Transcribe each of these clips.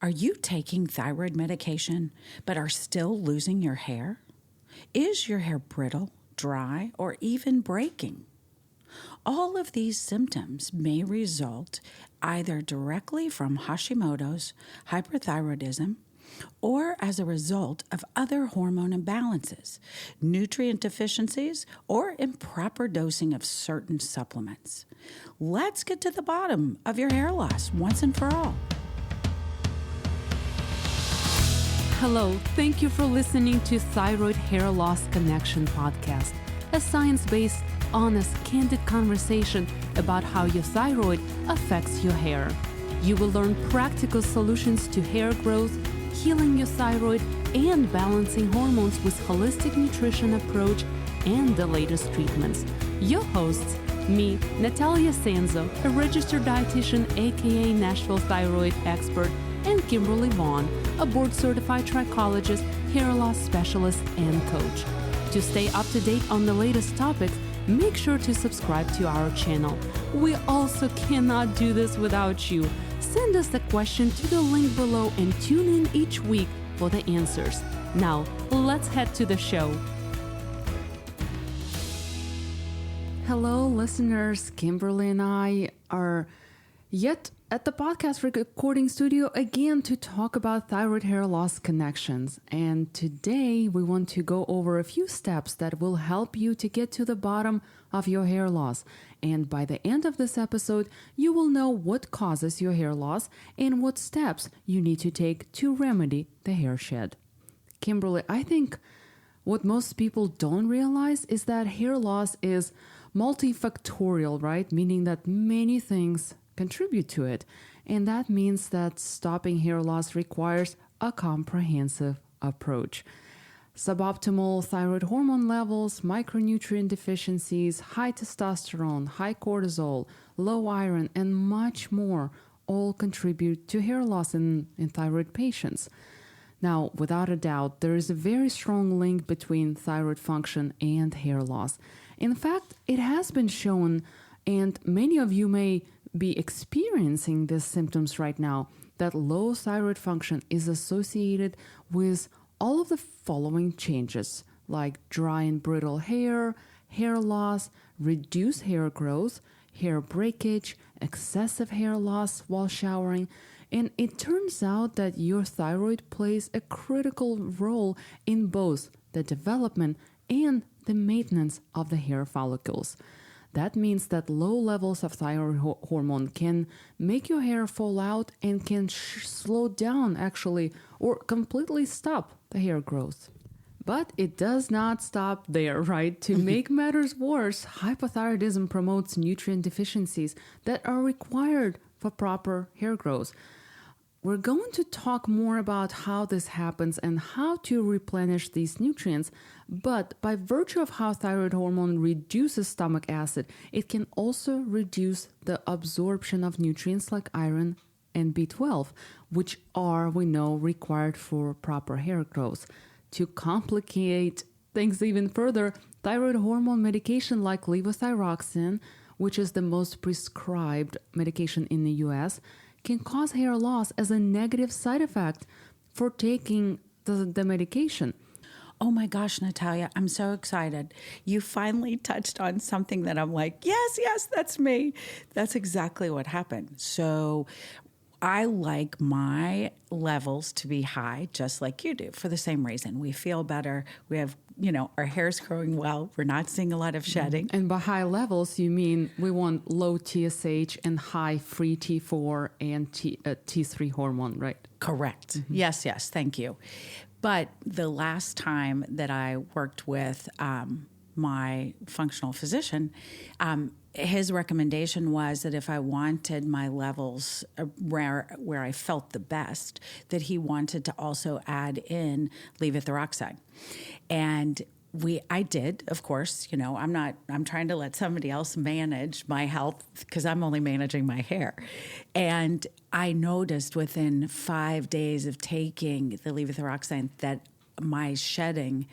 Are you taking thyroid medication but are still losing your hair? Is your hair brittle, dry, or even breaking? All of these symptoms may result either directly from Hashimoto's, hyperthyroidism, or as a result of other hormone imbalances, nutrient deficiencies, or improper dosing of certain supplements. Let's get to the bottom of your hair loss once and for all. Hello, thank you for listening to Thyroid Hair Loss Connection podcast, a science-based, honest, candid conversation about how your thyroid affects your hair. You will learn practical solutions to hair growth, healing your thyroid, and balancing hormones with holistic nutrition approach and the latest treatments. Your hosts, me, Nataliia Sanzo, a registered dietitian, aka Nashville thyroid expert, and Kimberly Vaughn, a board-certified trichologist, hair loss specialist, and coach. To stay up to date on the latest topics, make sure to subscribe to our channel. We also cannot do this without you. Send us the question to the link below and tune in each week for the answers. Now, let's head to the show. Hello, listeners. Kimberly and I are yet at the podcast recording studio again to talk about thyroid hair loss connections. And today we want to go over a few steps that will help you to get to the bottom of your hair loss. And by the end of this episode, you will know what causes your hair loss and what steps you need to take to remedy the hair shed. Kimberly, I think what most people don't realize is that hair loss is multifactorial, right? Meaning that many things contribute to it. And that means that stopping hair loss requires a comprehensive approach. Suboptimal thyroid hormone levels, micronutrient deficiencies, high testosterone, high cortisol, low iron, and much more all contribute to hair loss in thyroid patients. Now, without a doubt, there is a very strong link between thyroid function and hair loss. In fact, it has been shown, and many of you may be experiencing these symptoms right now, that low thyroid function is associated with all of the following changes, like dry and brittle hair, hair loss, reduced hair growth, hair breakage, excessive hair loss while showering. And it turns out that your thyroid plays a critical role in both the development and the maintenance of the hair follicles. That means that low levels of thyroid hormone can make your hair fall out and can slow down actually or completely stop the hair growth. But it does not stop there, right? To make matters worse, hypothyroidism promotes nutrient deficiencies that are required for proper hair growth. We're going to talk more about how this happens and how to replenish these nutrients, but by virtue of how thyroid hormone reduces stomach acid, it can also reduce the absorption of nutrients like iron and B12, which are, we know, required for proper hair growth. To complicate things even further, thyroid hormone medication like levothyroxine, which is the most prescribed medication in the US, can cause hair loss as a negative side effect for taking the medication. Oh my gosh, Nataliia, I'm so excited. You finally touched on something that I'm like, yes, that's me. That's exactly what happened. So I like my levels to be high, just like you do, for the same reason. We feel better. We have, our hair's growing well. We're not seeing a lot of shedding. And by high levels, you mean we want low TSH and high free T4 and T3 hormone, right? Correct. Mm-hmm. Yes, thank you. But the last time that I worked with my functional physician, his recommendation was that if I wanted my levels where I felt the best, that he wanted to also add in levothyroxine. And I did, of course, I'm trying to let somebody else manage my health because I'm only managing my hair. And I noticed within 5 days of taking the levothyroxine that my shedding,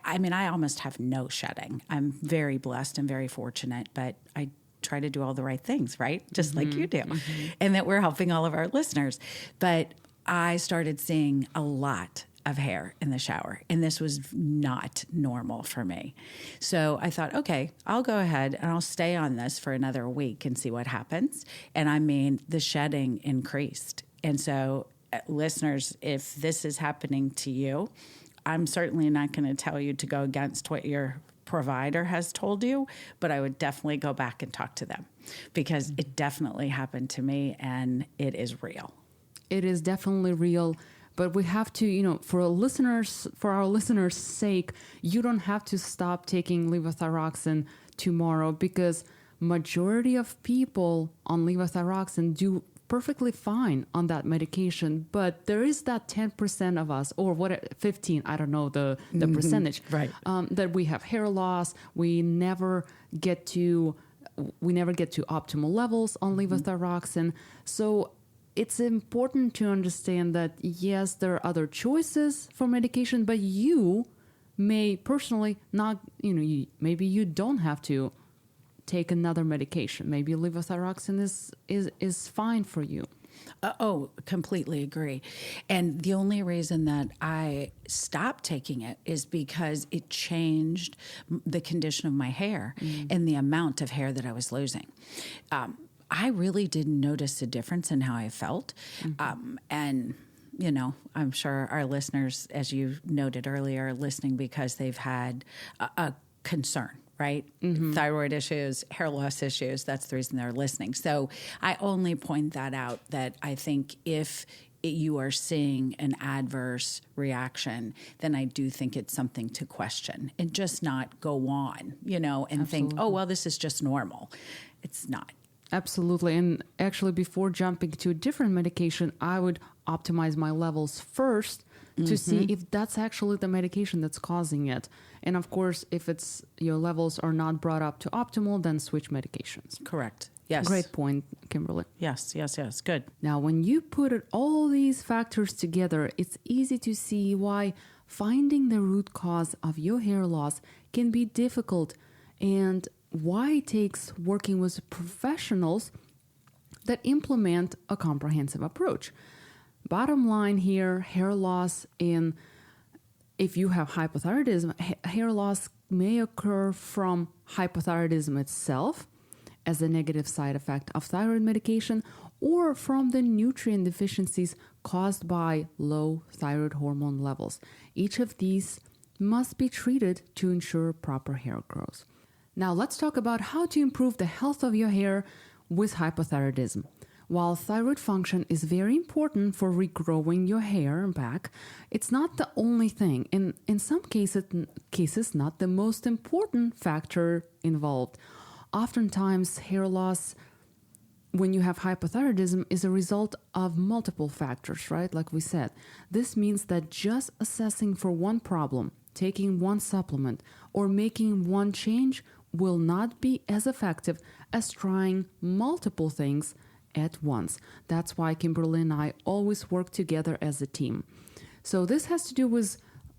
I almost have no shedding. I'm very blessed and very fortunate, but I try to do all the right things, right? Just like you do. Mm-hmm. And that we're helping all of our listeners. But I started seeing a lot of hair in the shower, and this was not normal for me. So I thought, okay, I'll go ahead and I'll stay on this for another week and see what happens. And I mean, the shedding increased. And so, listeners, if this is happening to you, I'm certainly not going to tell you to go against what your provider has told you, but I would definitely go back and talk to them, because it definitely happened to me and it is real. It is definitely real. But we have to, for our listeners' sake, you don't have to stop taking levothyroxine tomorrow, because majority of people on levothyroxine do perfectly fine on that medication. But there is that 10% of us, or 15, I don't know the percentage, right? That we have hair loss. We never get to optimal levels on levothyroxine. So it's important to understand that, yes, there are other choices for medication, but you may personally not, maybe you don't have to take another medication. Maybe levothyroxine is fine for you. Completely agree. And the only reason that I stopped taking it is because it changed the condition of my hair and the amount of hair that I was losing. I really didn't notice a difference in how I felt. And, I'm sure our listeners, as you noted earlier, are listening because they've had a concern, right? Thyroid issues, hair loss issues. That's the reason they're listening. So I only point that out, that I think if you are seeing an adverse reaction, then I do think it's something to question and just not go on, and Absolutely. think, oh, well, this is just normal. It's not. Absolutely. And actually, before jumping to a different medication, I would optimize my levels first to see if that's actually the medication that's causing it. And of course, if your levels are not brought up to optimal, then switch medications. Correct. Yes. Great point, Kimberly. Yes. Good. Now, when you put all these factors together, it's easy to see why finding the root cause of your hair loss can be difficult, and why it takes working with professionals that implement a comprehensive approach. Bottom line here, hair loss if you have hypothyroidism, hair loss may occur from hypothyroidism itself as a negative side effect of thyroid medication, or from the nutrient deficiencies caused by low thyroid hormone levels. Each of these must be treated to ensure proper hair growth. Now let's talk about how to improve the health of your hair with hypothyroidism. While thyroid function is very important for regrowing your hair back, it's not the only thing, and in some cases not the most important factor involved. Oftentimes, hair loss when you have hypothyroidism is a result of multiple factors, right? Like we said, this means that just assessing for one problem, taking one supplement, or making one change will not be as effective as trying multiple things at once. That's why Kimberly and I always work together as a team. So this has to do with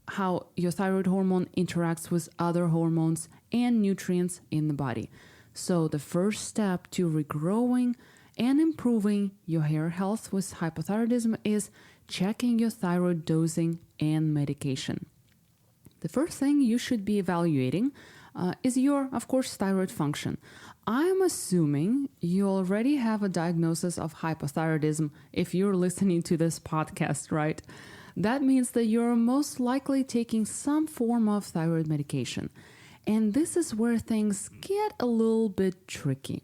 how your thyroid hormone interacts with other hormones and nutrients in the body. So the first step to regrowing and improving your hair health with hypothyroidism is checking your thyroid dosing and medication. The first thing you should be evaluating is your, of course, thyroid function. I'm assuming you already have a diagnosis of hypothyroidism if you're listening to this podcast, right? That means that you're most likely taking some form of thyroid medication. And this is where things get a little bit tricky.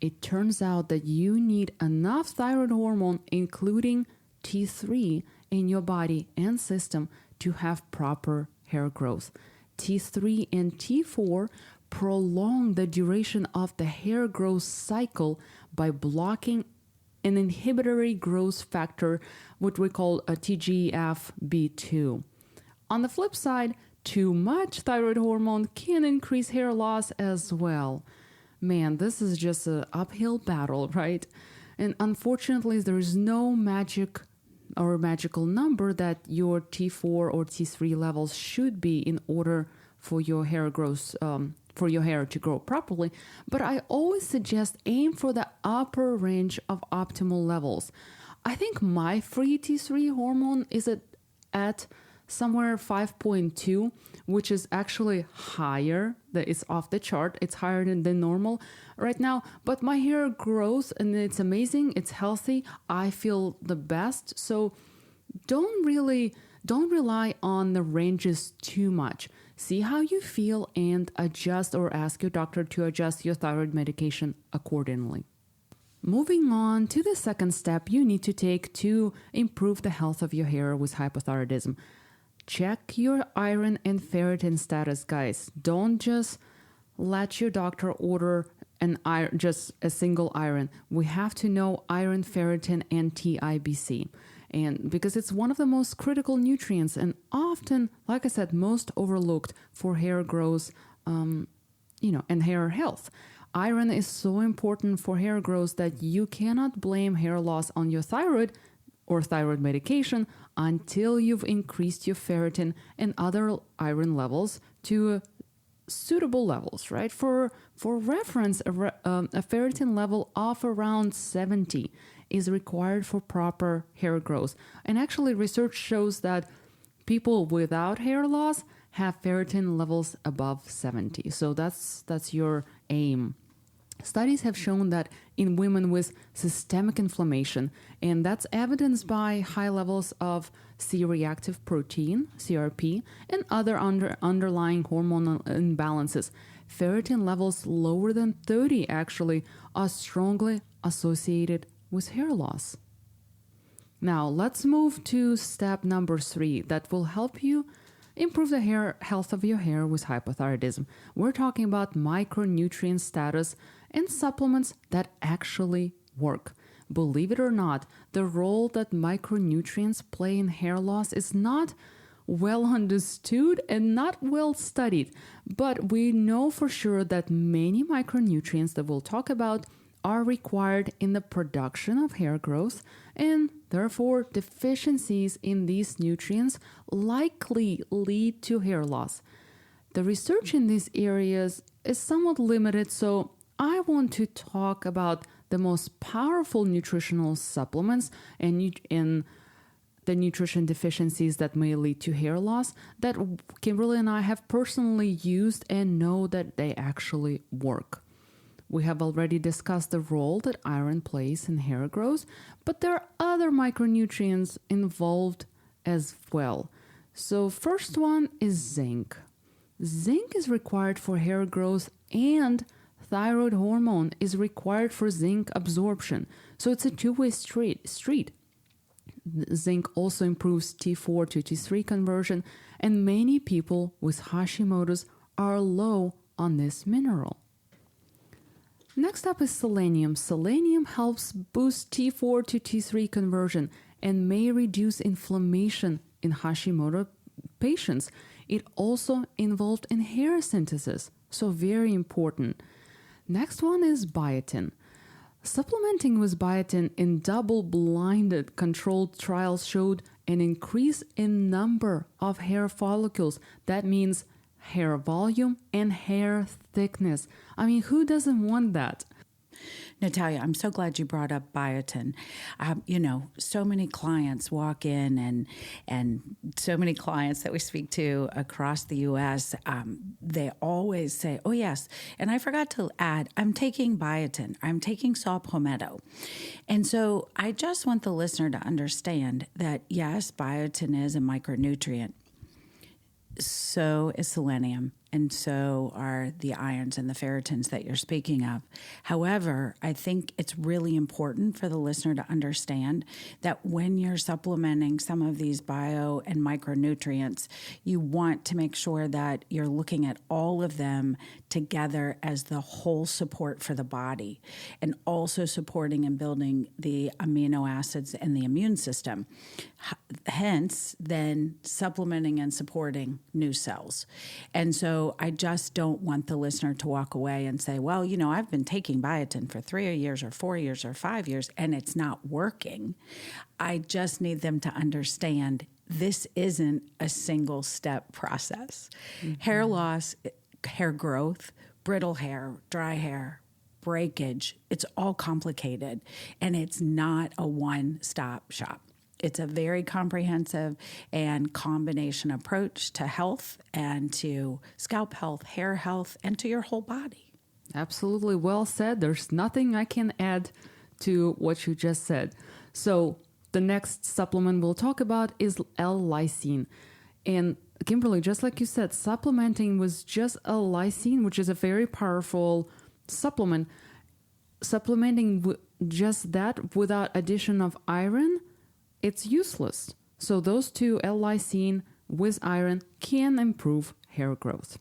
It turns out that you need enough thyroid hormone, including T3, in your body and system to have proper hair growth. T3 and T4 prolong the duration of the hair growth cycle by blocking an inhibitory growth factor, what we call a TGF-B2. On the flip side, too much thyroid hormone can increase hair loss as well. Man, this is just an uphill battle, right? And unfortunately, there is no magical number that your T4 or T3 levels should be in order for your hair growth, for your hair to grow properly. But I always suggest aim for the upper range of optimal levels. I think my free T3 hormone is at somewhere 5.2, which is actually higher. That it's off the chart. It's higher than normal right now. But my hair grows and it's amazing. It's healthy. I feel the best. So don't rely on the ranges too much. See how you feel and adjust or ask your doctor to adjust your thyroid medication accordingly. Moving on to the second step you need to take to improve the health of your hair with hypothyroidism. Check your iron and ferritin status, guys. Don't just let your doctor order just a single iron. We have to know iron, ferritin, and TIBC. And because it's one of the most critical nutrients and often, like I said, most overlooked for hair growth, and hair health. Iron is so important for hair growth that you cannot blame hair loss on your thyroid or thyroid medication until you've increased your ferritin and other iron levels to suitable levels, right? For reference, a ferritin level of around 70 is required for proper hair growth. And actually, research shows that people without hair loss have ferritin levels above 70. So that's your aim. Studies have shown that in women with systemic inflammation, and that's evidenced by high levels of C-reactive protein, CRP, and other underlying hormonal imbalances, ferritin levels lower than 30 actually are strongly associated with hair loss. Now, let's move to step number 3 that will help you improve the hair health of your hair with hypothyroidism. We're talking about micronutrient status and supplements that actually work. Believe it or not, the role that micronutrients play in hair loss is not well understood and not well studied, but we know for sure that many micronutrients that we'll talk about are required in the production of hair growth, and therefore deficiencies in these nutrients likely lead to hair loss. The research in these areas is somewhat limited, so I want to talk about the most powerful nutritional supplements and the nutrition deficiencies that may lead to hair loss that Kimberly and I have personally used and know that they actually work. We have already discussed the role that iron plays in hair growth, but there are other micronutrients involved as well. So first one is zinc. Zinc is required for hair growth and thyroid hormone is required for zinc absorption. So it's a two-way street. Zinc also improves T4 to T3 conversion, and many people with Hashimoto's are low on this mineral. Next up is selenium. Selenium helps boost T4 to T3 conversion and may reduce inflammation in Hashimoto patients. It also involved in hair synthesis, so very important. Next one is biotin. Supplementing with biotin in double-blinded controlled trials showed an increase in number of hair follicles. That means hair volume and hair thickness. I mean, who doesn't want that? Nataliia, I'm so glad you brought up biotin. So many clients walk in and so many clients that we speak to across the U.S., they always say, oh, yes, and I forgot to add, I'm taking biotin. I'm taking saw palmetto. And so I just want the listener to understand that, yes, biotin is a micronutrient. So is selenium, and so are the irons and the ferritins that you're speaking of. However, I think it's really important for the listener to understand that when you're supplementing some of these bio and micronutrients, you want to make sure that you're looking at all of them together as the whole support for the body, and also supporting and building the amino acids and the immune system. Hence, then supplementing and supporting new cells. And so I just don't want the listener to walk away and say, well, I've been taking biotin for 3 years or 4 years or 5 years and it's not working. I just need them to understand this isn't a single step process. Mm-hmm. Hair loss, hair growth, brittle hair, dry hair, breakage. It's all complicated, and it's not a one-stop shop. It's a very comprehensive and combination approach to health and to scalp health, hair health, and to your whole body. Absolutely well said. There's nothing I can add to what you just said. So the next supplement we'll talk about is L-lysine. And Kimberly, just like you said, supplementing with just L-lysine, which is a very powerful supplement, supplementing just that without addition of iron, it's useless. So those two, L-lysine with iron, can improve hair growth.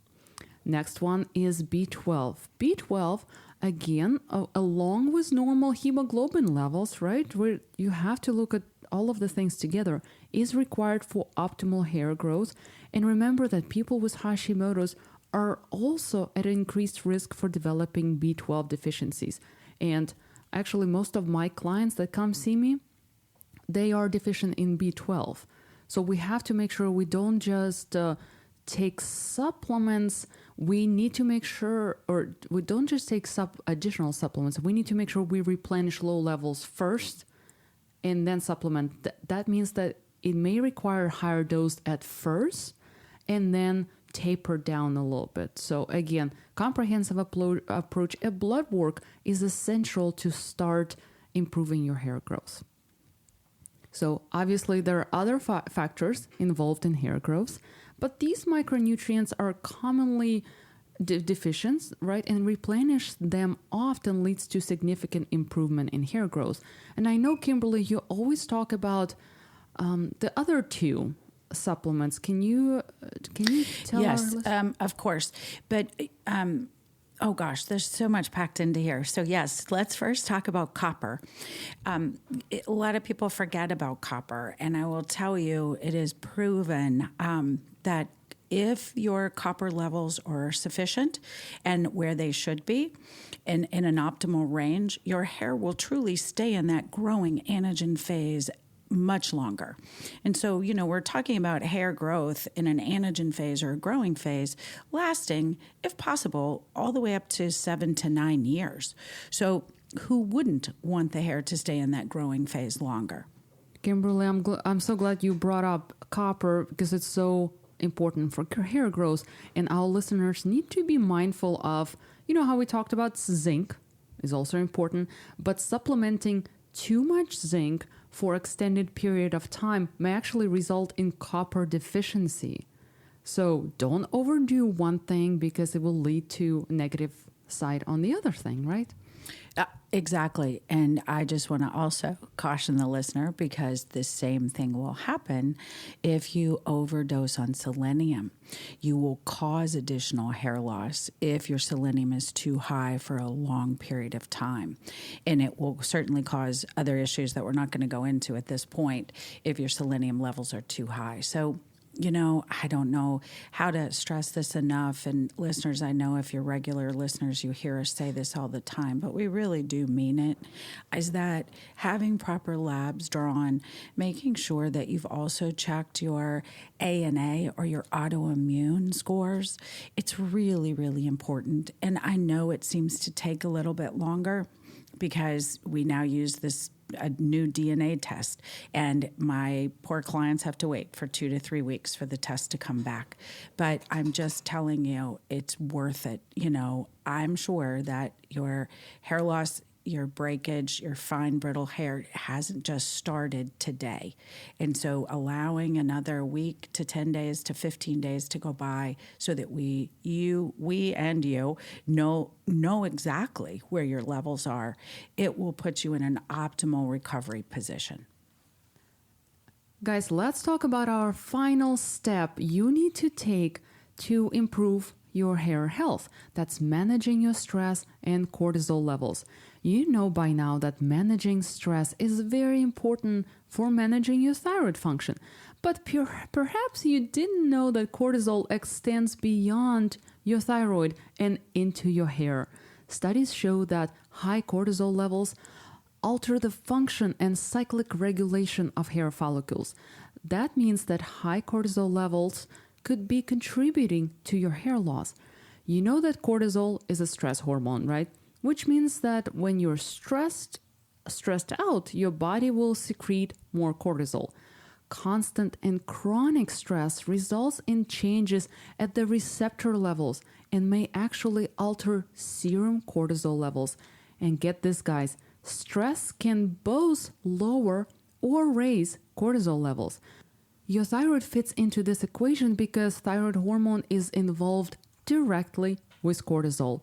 Next one is B12. B12, again, along with normal hemoglobin levels, right, where you have to look at all of the things together, is required for optimal hair growth. And remember that people with Hashimoto's are also at increased risk for developing B12 deficiencies. And actually, most of my clients that come see me, they are deficient in B12. So we have to make sure we don't just take supplements. We need to make sure, or we don't just take additional supplements. We need to make sure we replenish low levels first and then supplement. That means that it may require a higher dose at first and then taper down a little bit. So again, comprehensive approach, a blood work is essential to start improving your hair growth. So obviously there are other factors involved in hair growth, but these micronutrients are commonly deficient, right? And replenish them often leads to significant improvement in hair growth. And I know, Kimberly, you always talk about the other two supplements. Can you tell Yes, our of course. But oh gosh, there's so much packed into here. So yes, let's first talk about copper. A lot of people forget about copper, and I will tell you, it is proven that if your copper levels are sufficient and where they should be, in an optimal range, your hair will truly stay in that growing anagen phase much longer. And so, we're talking about hair growth in an anagen phase or a growing phase lasting, if possible, all the way up to 7 to 9 years. So who wouldn't want the hair to stay in that growing phase longer? Kimberly, I'm so glad you brought up copper because it's so important for hair growth. And our listeners need to be mindful of, how we talked about zinc is also important, but supplementing too much zinc for extended period of time may actually result in copper deficiency. So don't overdo one thing because it will lead to negative side on the other thing, right? Exactly. And I just want to also caution the listener because the same thing will happen if you overdose on selenium. You will cause additional hair loss if your selenium is too high for a long period of time. And it will certainly cause other issues that we're not going to go into at this point if your selenium levels are too high. So, I don't know how to stress this enough. And listeners, I know if you're regular listeners, you hear us say this all the time, but we really do mean it, is that having proper labs drawn, making sure that you've also checked your ANA or your autoimmune scores, it's really, really important. And I know it seems to take a little bit longer because we now use a new DNA test, and my poor clients have to wait for 2 to 3 weeks for the test to come back. But I'm just telling you, it's worth it. I'm sure that your hair loss, your breakage, your fine brittle hair hasn't just started today. And so allowing another week to 10 days to 15 days to go by so that we and you know exactly where your levels are, it will put you in an optimal recovery position. Guys, let's talk about our final step you need to take to improve your hair health. That's managing your stress and cortisol levels. You know by now that managing stress is very important for managing your thyroid function. But perhaps you didn't know that cortisol extends beyond your thyroid and into your hair. Studies show that high cortisol levels alter the function and cyclic regulation of hair follicles. That means that high cortisol levels could be contributing to your hair loss. You know that cortisol is a stress hormone, right? which means that when you're stressed out, your body will secrete more cortisol. Constant and chronic stress results in changes at the receptor levels and may actually alter serum cortisol levels. And get this, guys, stress can both lower or raise cortisol levels. Your thyroid fits into this equation because thyroid hormone is involved directly with cortisol.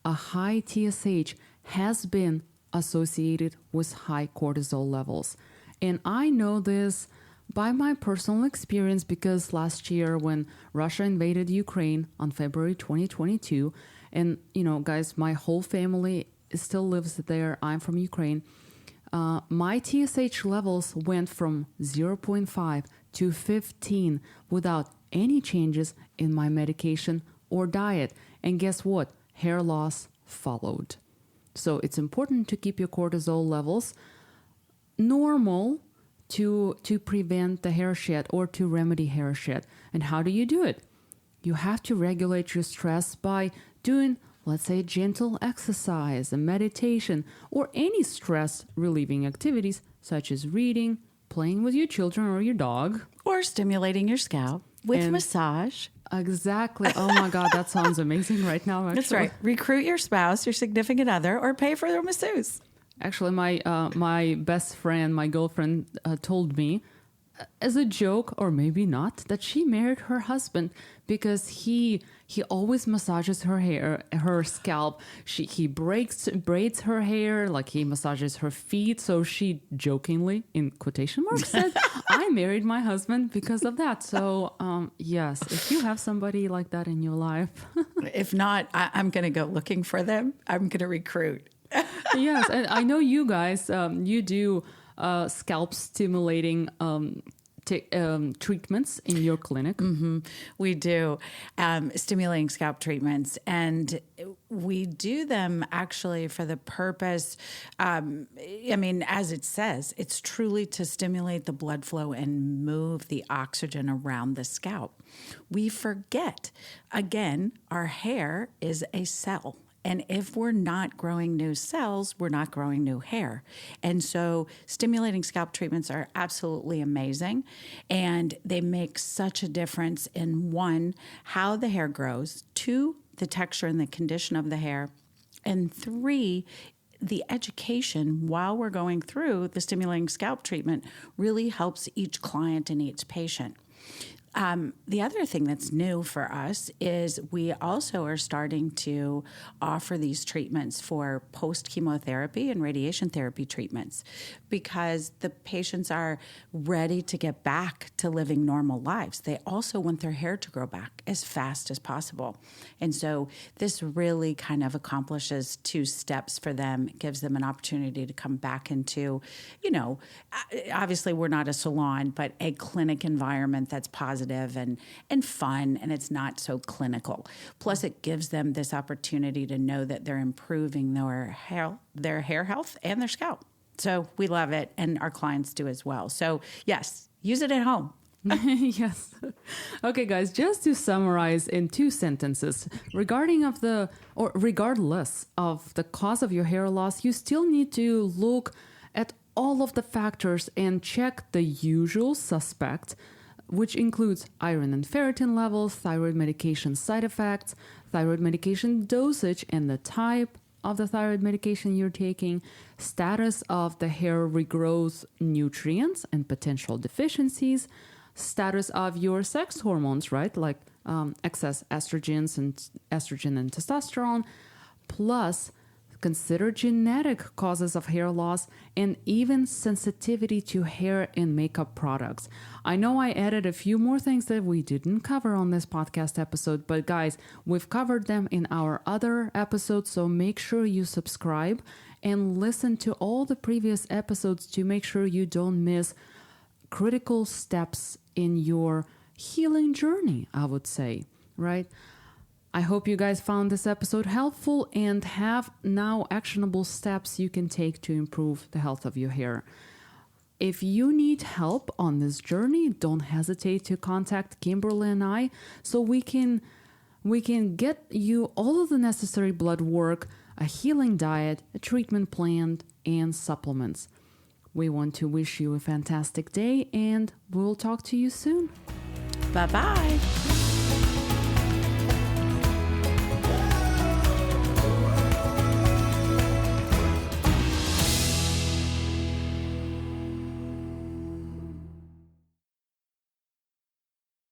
A high TSH has been associated with high cortisol levels. And I know this by my personal experience because last year when Russia invaded Ukraine on February 2022, and guys, my whole family still lives there. I'm from Ukraine. My TSH levels went from 0.5 to 15 without any changes in my medication or diet. And guess what? Hair loss followed. So it's important to keep your cortisol levels normal to prevent the hair shed or to remedy hair shed. And how do you do it? You have to regulate your stress by doing, let's say, gentle exercise and meditation or any stress relieving activities such as reading, playing with your children or your dog. Or stimulating your scalp with massage. Exactly. Oh my God, that sounds amazing right now. Actually. That's right. Recruit your spouse, your significant other, or pay for their masseuse. Actually, my best friend, my girlfriend, told me as a joke, or maybe not, that she married her husband because he always massages her hair, her scalp. He braids her hair, like he massages her feet. So she jokingly, in quotation marks, said, "I married my husband because of that." So yes, if you have somebody like that in your life, if not, I'm going to go looking for them. I'm going to recruit. Yes, and I know you guys, you do scalp stimulating treatments in your clinic. Mm-hmm. We do stimulating scalp treatments, and we do them actually for the purpose, as it says, it's truly to stimulate the blood flow and move the oxygen around the scalp. We forget, again, our hair is a cell. And if we're not growing new cells, we're not growing new hair. And so stimulating scalp treatments are absolutely amazing. And they make such a difference in, one, how the hair grows, two, the texture and the condition of the hair, and three, the education while we're going through the stimulating scalp treatment really helps each client and each patient. The other thing that's new for us is we also are starting to offer these treatments for post-chemotherapy and radiation therapy treatments because the patients are ready to get back to living normal lives. They also want their hair to grow back as fast as possible. And so this really kind of accomplishes two steps for them. It gives them an opportunity to come back into, obviously we're not a salon, but a clinic environment that's positive and fun, and it's not so clinical. Plus, it gives them this opportunity to know that they're improving their hair health and their scalp. So we love it, and our clients do as well. So yes, use it at home. Yes. Okay, guys, just to summarize in 2 sentences, regardless of the cause of your hair loss, you still need to look at all of the factors and check the usual suspects, which includes iron and ferritin levels, thyroid medication side effects, thyroid medication dosage and the type of the thyroid medication you're taking, status of the hair regrowth nutrients and potential deficiencies, status of your sex hormones, right? Like excess estrogen and testosterone, plus consider genetic causes of hair loss and even sensitivity to hair and makeup products. I know I added a few more things that we didn't cover on this podcast episode, but guys, we've covered them in our other episodes, so make sure you subscribe and listen to all the previous episodes to make sure you don't miss critical steps in your healing journey, I would say, right? I hope you guys found this episode helpful and have now actionable steps you can take to improve the health of your hair. If you need help on this journey, don't hesitate to contact Kimberly and I so we can get you all of the necessary blood work, a healing diet, a treatment plan, and supplements. We want to wish you a fantastic day, and we'll talk to you soon. Bye-bye.